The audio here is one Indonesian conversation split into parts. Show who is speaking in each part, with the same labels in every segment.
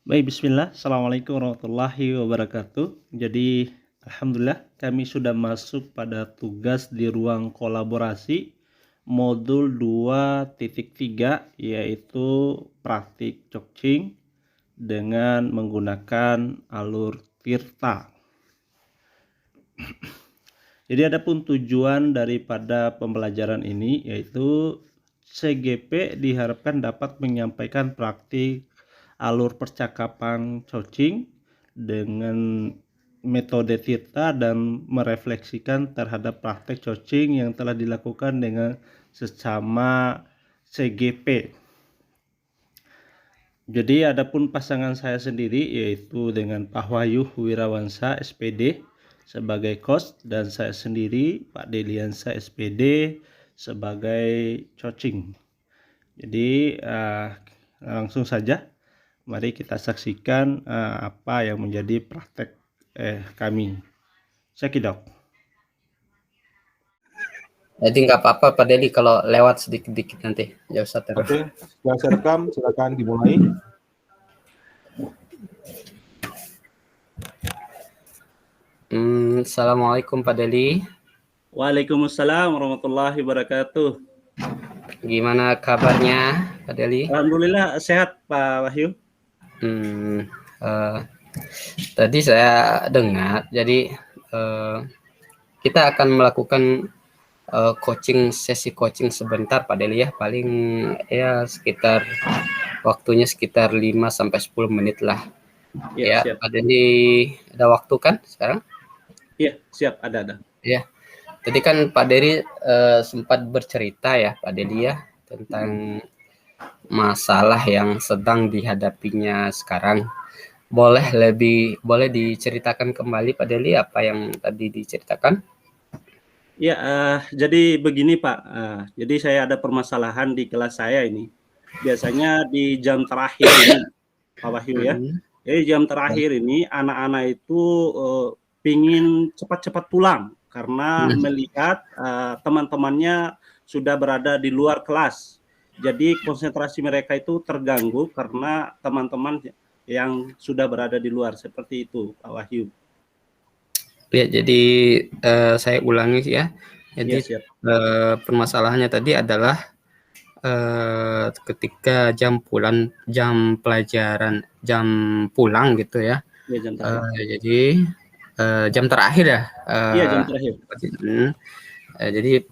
Speaker 1: Baik, bismillah. Assalamualaikum warahmatullahi wabarakatuh. Jadi, alhamdulillah kami sudah masuk pada tugas di ruang kolaborasi modul 2.3 yaitu praktik cokcing dengan menggunakan alur Tirta. Jadi adapun tujuan daripada pembelajaran ini yaitu CGP diharapkan dapat menyampaikan praktik alur percakapan cocing dengan metode Tirta dan merefleksikan terhadap praktek cocing yang telah dilakukan dengan sesama CGP. Jadi adapun pasangan saya sendiri yaitu dengan Pak Wahyu Wirawansa SPD sebagai host dan saya sendiri Pak Deliansa SPD sebagai cocing. Jadi langsung saja mari kita saksikan apa yang menjadi praktek kami. Cekidot.
Speaker 2: Jadi nggak apa-apa Pak Deli kalau lewat sedikit-sedikit nanti. Nggak usah terus.
Speaker 3: Oke, sudah saya rekam, silakan dimulai.
Speaker 2: Assalamualaikum Pak Deli.
Speaker 1: Waalaikumsalam warahmatullahi wabarakatuh.
Speaker 2: Gimana kabarnya Pak Deli?
Speaker 1: Alhamdulillah sehat Pak Wahyu.
Speaker 2: Tadi saya dengar, jadi kita akan melakukan sesi coaching sebentar Pak Deli ya, paling ya sekitar waktunya sekitar 5-10 menit lah. Ya,
Speaker 1: siap.
Speaker 2: Pak Deli ada waktu kan sekarang?
Speaker 1: Iya, siap, ada.
Speaker 2: Ya. Tadi kan Pak Deli sempat bercerita ya Pak Deli ya tentang masalah yang sedang dihadapinya sekarang. Boleh diceritakan kembali Pak Deli apa yang tadi diceritakan?
Speaker 1: Ya, jadi begini Pak. Jadi saya ada permasalahan di kelas saya ini. Biasanya di jam terakhir ini, Pak Wahyu ya. Jadi jam terakhir ini anak-anak itu pingin cepat-cepat pulang karena melihat teman-temannya sudah berada di luar kelas. Jadi konsentrasi mereka itu terganggu karena teman-teman yang sudah berada di luar, seperti itu Pak Wahyu.
Speaker 2: Ya, jadi saya ulangi ya. Jadi permasalahannya tadi adalah ketika jam pelajaran, jam pulang gitu ya. Jadi jam terakhir ya.
Speaker 1: Iya, jam terakhir.
Speaker 2: Jadi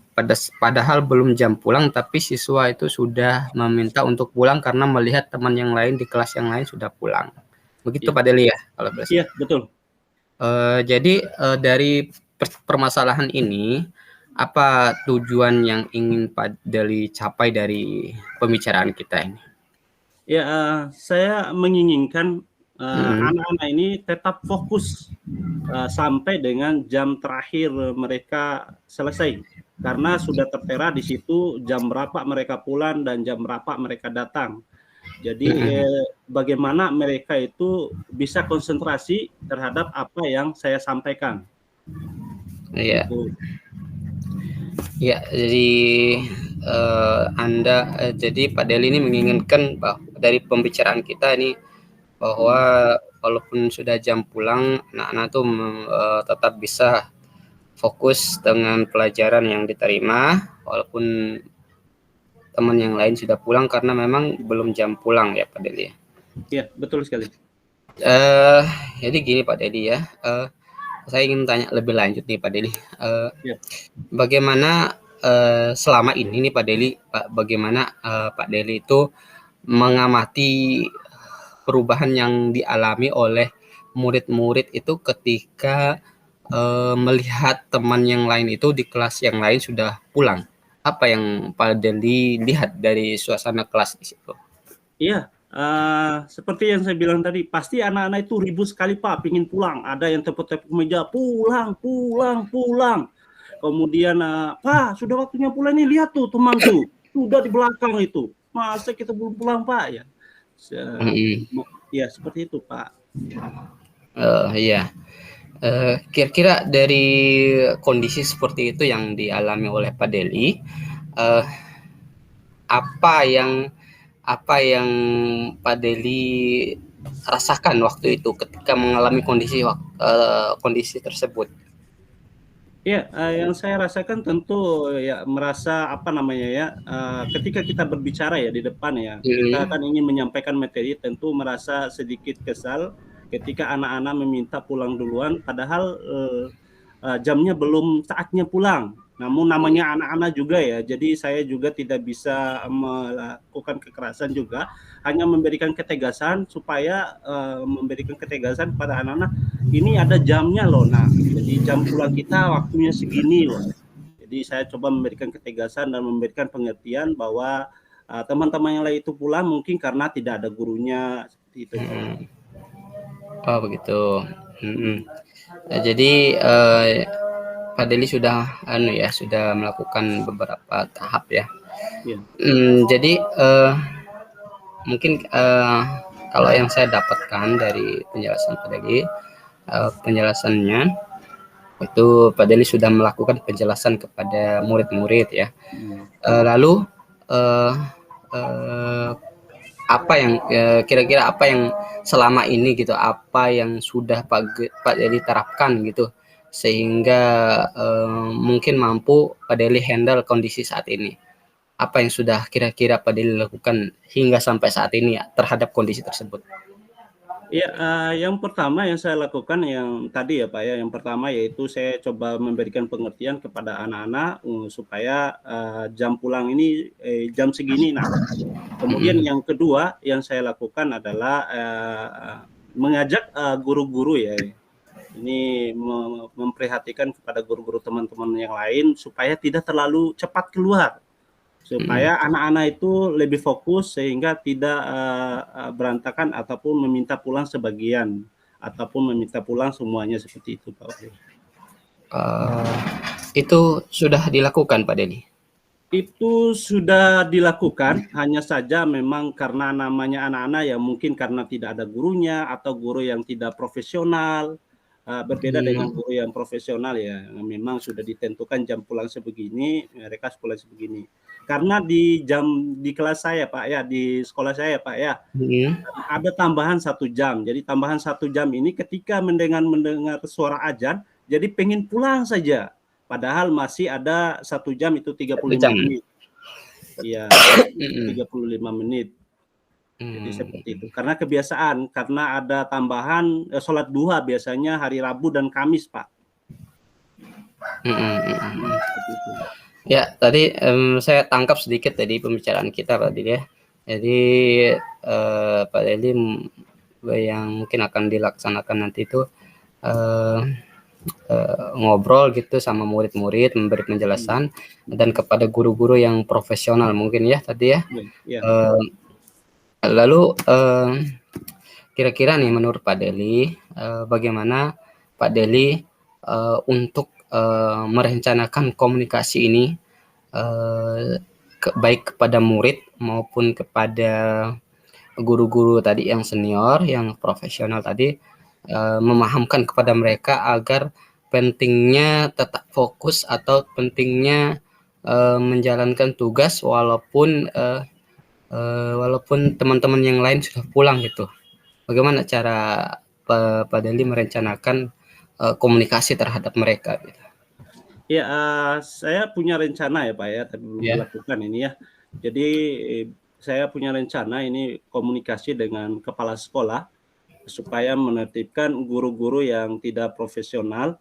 Speaker 2: padahal belum jam pulang, tapi siswa itu sudah meminta untuk pulang karena melihat teman yang lain di kelas yang lain sudah pulang. Begitu Pak Deli ya? Kalau
Speaker 1: iya, betul.
Speaker 2: Jadi dari permasalahan ini, apa tujuan yang ingin Pak Deli capai dari pembicaraan kita ini?
Speaker 1: Ya, saya menginginkan anak-anak ini tetap fokus sampai dengan jam terakhir mereka selesai. Karena sudah tertera di situ jam berapa mereka pulang dan jam berapa mereka datang. Jadi bagaimana mereka itu bisa konsentrasi terhadap apa yang saya sampaikan.
Speaker 2: Iya. Ya, jadi jadi Pak Deli ini menginginkan dari pembicaraan kita ini bahwa walaupun sudah jam pulang, anak-anak tuh tetap bisa fokus dengan pelajaran yang diterima walaupun teman yang lain sudah pulang karena memang belum jam pulang ya Pak Deli.
Speaker 1: Iya, betul sekali.
Speaker 2: Jadi gini Pak Deli ya, saya ingin tanya lebih lanjut nih Pak Deli. Bagaimana selama ini nih Pak Deli, bagaimana Pak Deli itu mengamati perubahan yang dialami oleh murid-murid itu ketika melihat teman yang lain itu di kelas yang lain sudah pulang? Apa yang Pak Deli lihat dari suasana kelas di situ?
Speaker 1: Iya, seperti yang saya bilang tadi, pasti anak-anak itu ribut sekali Pak, pingin pulang. Ada yang tepuk-tepuk meja, pulang. Kemudian, Pak, sudah waktunya pulang nih, lihat tuh teman tuh, sudah di belakang itu. Masa kita belum pulang Pak ya? Ya seperti itu Pak.
Speaker 2: Iya. Kira-kira dari kondisi seperti itu yang dialami oleh Pak Deli, apa yang Pak Deli rasakan waktu itu ketika mengalami kondisi tersebut?
Speaker 1: Ya, yang saya rasakan tentu ya merasa apa namanya ya, ketika kita berbicara ya di depan ya, kita
Speaker 2: Mhm.
Speaker 1: kan ingin menyampaikan materi tentu merasa sedikit kesal ketika anak-anak meminta pulang duluan padahal, jamnya belum saatnya pulang. Namun namanya anak-anak juga ya, jadi saya juga tidak bisa melakukan kekerasan juga, hanya memberikan ketegasan supaya, memberikan ketegasan kepada anak-anak, ini ada jamnya loh Nak, jadi jam pulang kita waktunya segini loh. Jadi saya coba memberikan ketegasan dan memberikan pengertian bahwa, teman-teman yang lain itu pulang mungkin karena tidak ada gurunya, seperti itu Pak Wahyu.
Speaker 2: Oh begitu. Jadi Pak Deli sudah sudah melakukan beberapa tahap ya.
Speaker 1: Iya.
Speaker 2: Jadi mungkin kalau yang saya dapatkan dari penjelasan Pak Deli, penjelasannya itu Pak Deli sudah melakukan penjelasan kepada murid-murid ya. Lalu apa yang kira-kira apa yang selama ini gitu, apa yang sudah Pak Deli terapkan gitu sehingga mungkin mampu Pak Deli handle kondisi saat ini? Apa yang sudah kira-kira Pak Deli lakukan hingga sampai saat ini ya terhadap kondisi tersebut?
Speaker 1: Iya, yang pertama yang saya lakukan yang tadi ya Pak ya, yang pertama yaitu saya coba memberikan pengertian kepada anak-anak, supaya, jam pulang ini, jam segini Nak. Kemudian yang kedua yang saya lakukan adalah, mengajak, guru-guru ya, ini memperhatikan kepada guru-guru teman-teman yang lain supaya tidak terlalu cepat keluar. Supaya anak-anak itu lebih fokus sehingga tidak, berantakan ataupun meminta pulang sebagian, ataupun meminta pulang semuanya seperti itu Pak Wahyu.
Speaker 2: Itu sudah dilakukan Pak Deli?
Speaker 1: Itu sudah dilakukan, hanya saja memang karena namanya anak-anak ya mungkin karena tidak ada gurunya atau guru yang tidak profesional, berbeda dengan guru yang profesional ya, memang sudah ditentukan jam pulang sebegini, mereka pulang sebegini. Karena di kelas saya Pak ya, di sekolah saya Pak ya, ada tambahan 1 jam. Jadi tambahan 1 jam ini ketika mendengar suara adzan, jadi pengen pulang saja. Padahal masih ada 1 jam itu 35 menit. Iya, 35 menit. Jadi seperti itu. Karena kebiasaan, karena ada tambahan sholat duha biasanya hari Rabu dan Kamis, Pak. Seperti itu.
Speaker 2: Ya, tadi saya tangkap sedikit tadi pembicaraan kita Pak Deli ya. Jadi Pak Deli yang mungkin akan dilaksanakan nanti itu ngobrol gitu sama murid-murid, memberi penjelasan dan kepada guru-guru yang profesional mungkin ya tadi ya. Lalu kira-kira nih menurut Pak Deli, bagaimana Pak Deli untuk merencanakan komunikasi ini baik kepada murid maupun kepada guru-guru tadi yang senior, yang profesional tadi, memahamkan kepada mereka agar pentingnya tetap fokus atau pentingnya menjalankan tugas walaupun teman-teman yang lain sudah pulang gitu. Bagaimana cara Pak Deli merencanakan komunikasi terhadap mereka gitu?
Speaker 1: Ya, saya punya rencana ya Pak ya, tapi belum dilakukan ini ya. Jadi saya punya rencana ini komunikasi dengan kepala sekolah supaya menertibkan guru-guru yang tidak profesional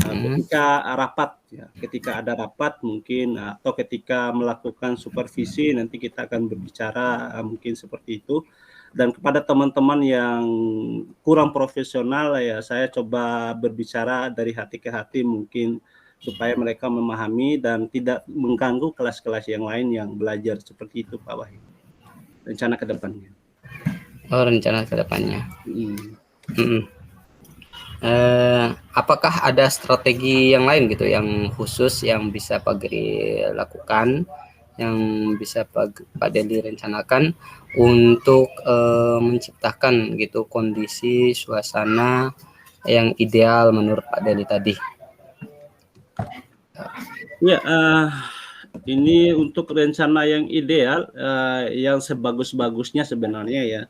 Speaker 1: ketika rapat ya, ketika ada rapat mungkin atau ketika melakukan supervisi nanti kita akan berbicara mungkin seperti itu. Dan kepada teman-teman yang kurang profesional ya saya coba berbicara dari hati ke hati mungkin supaya mereka memahami dan tidak mengganggu kelas-kelas yang lain yang belajar seperti itu Pak Wahyu. Rencana ke depannya.
Speaker 2: Oh, rencana ke depannya. Apakah ada strategi yang lain gitu yang khusus yang bisa Pak Deli lakukan, yang bisa Pak Deli rencanakan untuk menciptakan gitu kondisi suasana yang ideal menurut Pak Deli tadi?
Speaker 1: Ya, ini untuk rencana yang ideal, yang sebagus-bagusnya sebenarnya ya,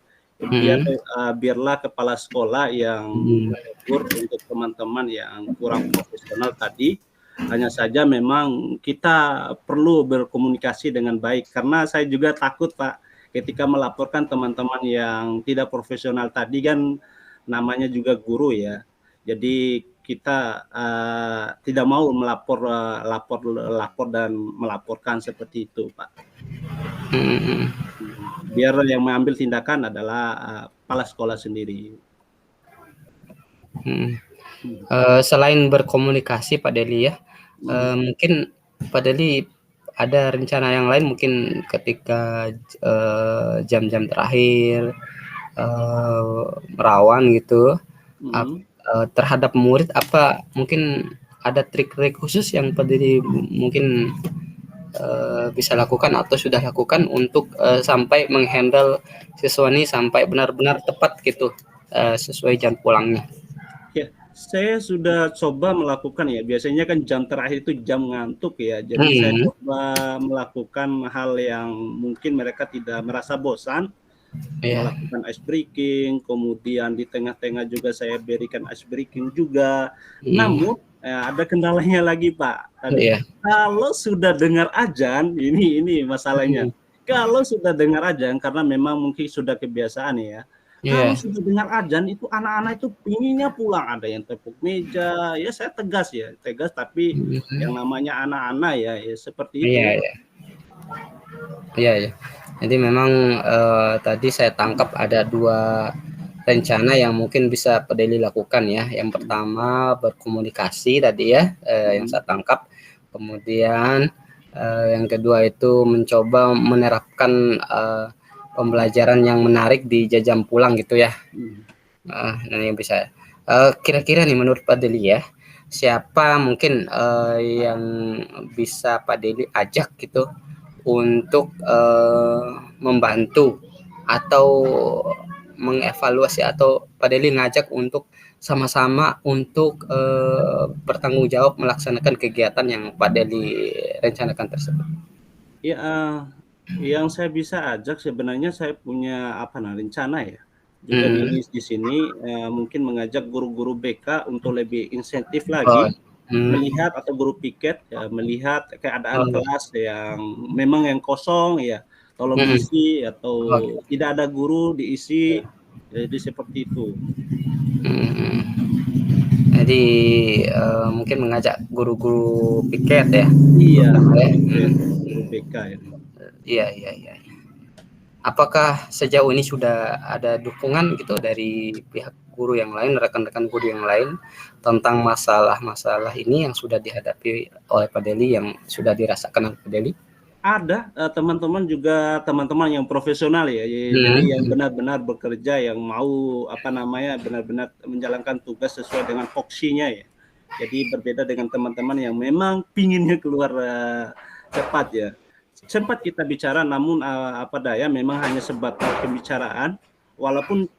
Speaker 1: biarlah kepala sekolah yang
Speaker 2: Mhm.
Speaker 1: menegur untuk teman-teman yang kurang profesional tadi. Hanya saja memang kita perlu berkomunikasi dengan baik, karena saya juga takut, Pak, ketika melaporkan teman-teman yang tidak profesional tadi kan namanya juga guru ya. Jadi kita, tidak mau lapor dan melaporkan seperti itu, Pak.
Speaker 2: Mhm mhm.
Speaker 1: Biar yang mengambil tindakan adalah, kepala sekolah sendiri.
Speaker 2: Mhm.
Speaker 1: Mhm.
Speaker 2: Selain berkomunikasi Pak Deli ya,
Speaker 1: Mhm.
Speaker 2: mungkin Pak Deli ada rencana yang lain mungkin ketika, jam-jam terakhir, rawan gitu,
Speaker 1: Mhm.
Speaker 2: terhadap murid apa mungkin ada trik-trik khusus yang Pak Deli mungkin, bisa lakukan atau sudah lakukan untuk, sampai menghandle siswa ini sampai benar-benar tepat gitu, sesuai jam pulangnya?
Speaker 1: Ya, saya sudah coba melakukan ya, biasanya kan jam terakhir itu jam ngantuk ya, jadi saya
Speaker 2: Mhm.
Speaker 1: coba melakukan hal yang mungkin mereka tidak merasa bosan,
Speaker 2: Iya.
Speaker 1: melakukan ice breaking, kemudian di tengah-tengah juga saya berikan ice breaking juga.
Speaker 2: Mhm.
Speaker 1: Namun, ada kendalanya lagi, Pak, tadi.
Speaker 2: Iya.
Speaker 1: Kalau sudah dengar adzan, ini masalahnya.
Speaker 2: Mhm.
Speaker 1: Kalau sudah dengar adzan, karena memang mungkin sudah kebiasaan ya, kalau
Speaker 2: Iya.
Speaker 1: sudah dengar adzan itu anak-anak itu pinginnya pulang, ada yang tepuk meja, ya saya tegas ya, tegas tapi yang
Speaker 2: Mhm.
Speaker 1: namanya anak-anak ya, ya seperti
Speaker 2: Iya
Speaker 1: itu.
Speaker 2: iya. Iya iya. Jadi memang, tadi saya tangkap ada 2 rencana yang mungkin bisa Pedeli lakukan ya. Yang
Speaker 1: Mhm.
Speaker 2: pertama berkomunikasi tadi ya, yang
Speaker 1: Mhm.
Speaker 2: saya tangkap. Kemudian, yang kedua itu mencoba menerapkan, pembelajaran yang menarik di jam pulang gitu ya.
Speaker 1: Mhm.
Speaker 2: Nah yang bisa kira-kira nih menurut Pak Deli ya, siapa mungkin, yang bisa Pak Deli ajak gitu untuk, membantu atau mengevaluasi atau Pak Deli ngajak untuk sama-sama untuk, bertanggung jawab melaksanakan kegiatan yang Pak Deli rencanakan tersebut?
Speaker 1: Ya, yang saya bisa ajak sebenarnya saya punya rencana ya, juga
Speaker 2: Mhm.
Speaker 1: di sini, mungkin mengajak guru-guru BK untuk lebih insentif
Speaker 2: Oh,
Speaker 1: lagi,
Speaker 2: mmm,
Speaker 1: melihat atau guru piket, melihat keadaan
Speaker 2: oh,
Speaker 1: kelas yang memang yang kosong ya, tolong
Speaker 2: mhm,
Speaker 1: diisi atau
Speaker 2: oke,
Speaker 1: tidak ada guru diisi, jadi seperti itu.
Speaker 2: mhm. Jadi, mungkin mengajak guru-guru piket ya,
Speaker 1: Iya,
Speaker 2: terutama
Speaker 1: guru
Speaker 2: ya?
Speaker 1: piket,
Speaker 2: Mhm.
Speaker 1: guru BK ini.
Speaker 2: Iya iya iya. Apakah sejauh ini sudah ada dukungan gitu dari pihak guru yang lain, rekan-rekan guru yang lain, tentang masalah-masalah ini yang sudah dihadapi oleh Pak Deli, yang sudah dirasakan oleh Pak Deli?
Speaker 1: Ada, teman-teman juga teman-teman yang profesional ya, jadi
Speaker 2: Mhm
Speaker 1: yang
Speaker 2: mhm.
Speaker 1: benar-benar bekerja, yang mau, benar-benar menjalankan tugas sesuai dengan porsinya ya. Jadi berbeda dengan teman-teman yang memang pinginnya keluar, cepat ya. Sempat kita bicara namun, apa daya memang hanya sebatas pembicaraan, walaupun,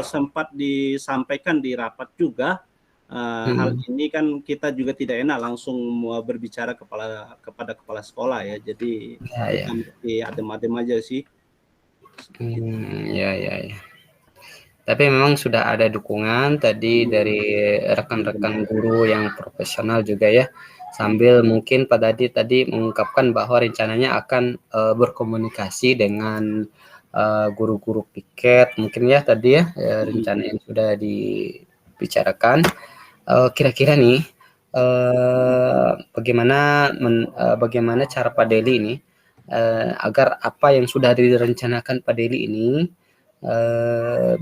Speaker 1: sempat disampaikan di rapat juga, hal
Speaker 2: Mhm.
Speaker 1: ini kan kita juga tidak enak langsung berbicara kepada kepala sekolah ya, jadi
Speaker 2: Iya iya.
Speaker 1: kita mesti adem-adem aja sih, seperti itu.
Speaker 2: Iya iya iya. Tapi memang sudah ada dukungan tadi
Speaker 1: Mhm,
Speaker 2: dari
Speaker 1: benar.
Speaker 2: rekan-rekan guru yang profesional juga ya,
Speaker 1: Mhm.
Speaker 2: sambil mungkin Pak Dadi tadi mengungkapkan bahwa rencananya akan, berkomunikasi dengan, guru-guru piket mungkin ya tadi ya, rencana
Speaker 1: Mhm.
Speaker 2: yang sudah dibicarakan. Kira-kira nih, bagaimana cara Pak Deli ini, agar apa yang sudah direncanakan Pak Deli ini,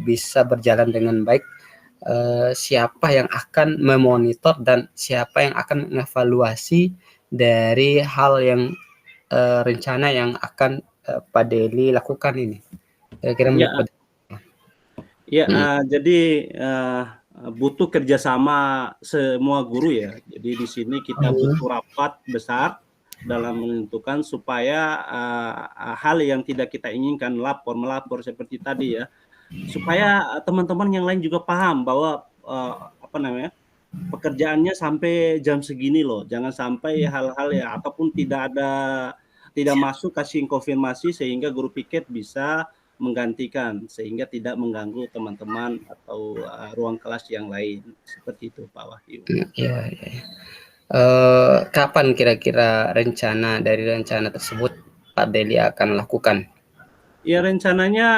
Speaker 2: bisa berjalan dengan baik, siapa yang akan memonitor dan siapa yang akan mengevaluasi dari hal yang, rencana yang akan, Pak Deli lakukan ini? Kira-kira menurut
Speaker 1: Ya,
Speaker 2: Pak
Speaker 1: ya,
Speaker 2: mhm,
Speaker 1: jadi, butuh kerjasama semua guru ya. Jadi di sini kita
Speaker 2: mhm,
Speaker 1: butuh rapat besar dalam menentukan supaya, hal yang tidak kita inginkan, melapor seperti tadi ya, supaya, teman-teman yang lain juga paham bahwa, pekerjaannya sampai jam segini loh, jangan sampai hal-hal ataupun tidak masuk kasih konfirmasi sehingga guru piket bisa menggantikan sehingga tidak mengganggu teman-teman atau ruang kelas yang lain. Seperti itu Pak Wahyu.
Speaker 2: Iya, iya. Kapan kira-kira dari rencana tersebut Pak Deli akan lakukan?
Speaker 1: Ya rencananya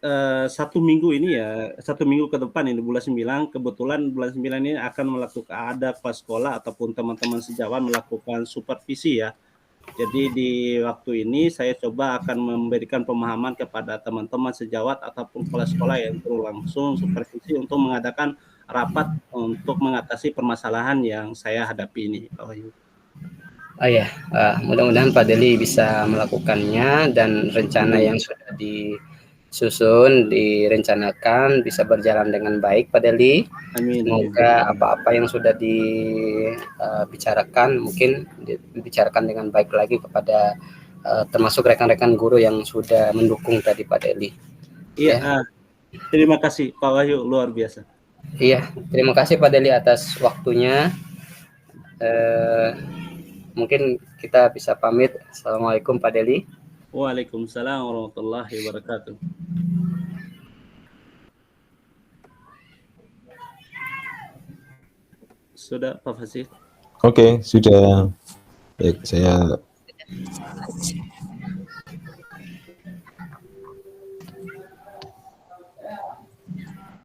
Speaker 1: 1 minggu ini ya, 1 minggu ke depan ini bulan 9, kebetulan bulan 9 ini akan melakukan ada kepala sekolah ataupun teman-teman sejawat melakukan supervisi ya. Jadi di waktu ini saya coba akan memberikan pemahaman kepada teman-teman sejawat ataupun kepala sekolah yang turun langsung supervisi untuk mengadakan rapat untuk mengatasi permasalahan yang saya hadapi ini, Pak Wahyu.
Speaker 2: Oh ya, mudah-mudahan Pak Deli bisa melakukannya dan rencana yang sudah disusun, direncanakan bisa berjalan dengan baik Pak Deli.
Speaker 1: Amin.
Speaker 2: Semoga apa-apa yang sudah dibicarakan mungkin dibicarakan dengan baik lagi kepada termasuk rekan-rekan guru yang sudah mendukung tadi Pak Deli.
Speaker 1: Iya, terima kasih Pak Wahyu, luar biasa.
Speaker 2: Iya, terima kasih Pak Deli atas waktunya. Mungkin kita bisa pamit. Assalamualaikum Pak Deli.
Speaker 1: Waalaikumsalam warahmatullahi wabarakatuh. Sudah Pak Fasih?
Speaker 3: Oke, sudah. Baik, saya